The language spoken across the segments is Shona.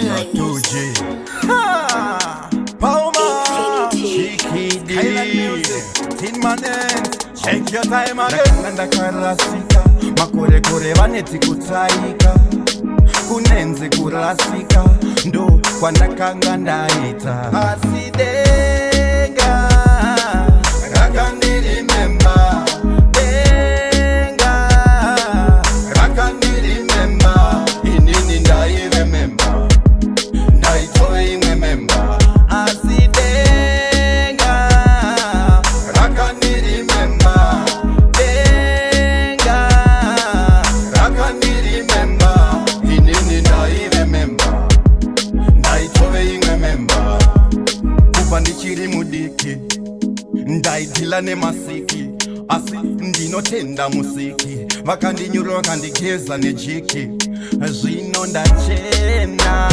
2G Pauma Chikidi Tin Manen Check your time again Nanda karasika Makore kore vaneti kutaika Kunenzi kurasika Ndo kwa nakanga ndaita Asidenga Rakandiri memba Denga Rakandiri memba Inini ndai remember Ndai toi remember Asidenga Rakandiri memba Denga Rakandiri memba Inini ndai remember Ndai toi remember Kupa ndichiri mudiki ndaidhila nemasiki asi ndinotenda musiki vakandinyurwa vakandigeza nejiki zvino ndachena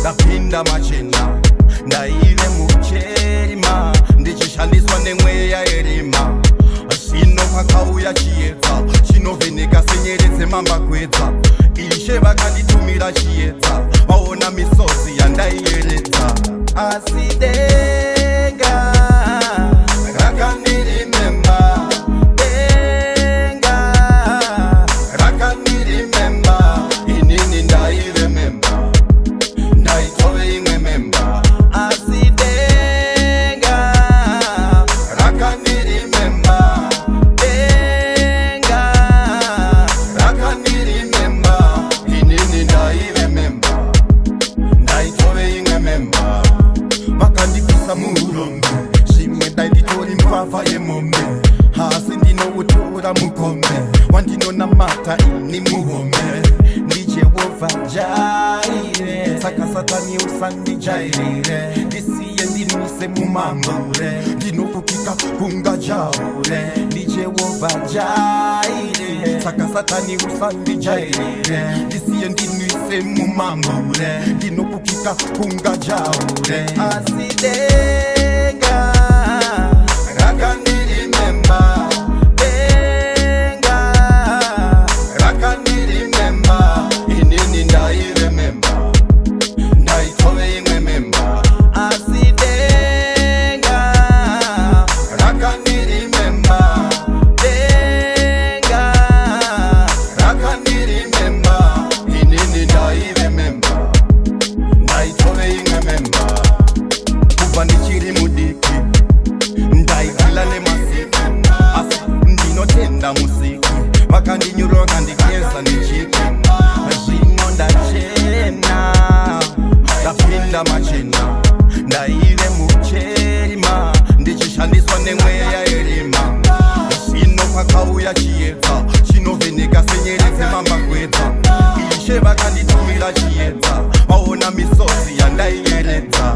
ndapinda machena ndaive muchema ndichishandiswa nemweya yerima zvino kwakauya chiedza chinovheneka senyeredze mambakwedza ishe vakanditumira chiedza vaona misodzi yandaiyeredza asidenga Rakandiri memba Denga Rakandiri memba Inini ndai remember Ndai toi remember Asidenga Rakandiri memba Denga Rakandiri memba Inini ndai remember Ndai toi remember Vakandipisa murombe Shimwe ndaitori mpava yemombe Hasi ndinoutora mukombe Wandinonamata ini muhombe Ndijehovha jaire Saka satani usandijairire Ndisiye ndinwise mumambure Ndinokukika kunga jaure Ndijehovha jaire Saka satani usandijairire Ndisiye ndinwise mumambure Ndinokukika kunga jaure Asidenga Rakandiri memba Denga Rakandiri memba Inini ndai remember Ndai toi remember Asidenga Rakandiri memba Denga Rakandiri memba Inini ndai remember Ndai toi remember Kuba ndichiri mudiki ndaidhila nemasiki asi ndinotenda musiki vakandinyurwa vakandigeza nejiki zvino ndachena ndapinda machena ndaive muchema ndichishandiswa nemweya yerima zvino kwakauya chiedza chinovheneka senyeredze mambakwedza ishe vakanditumira chiedza vaona misodzi yandaiyeredza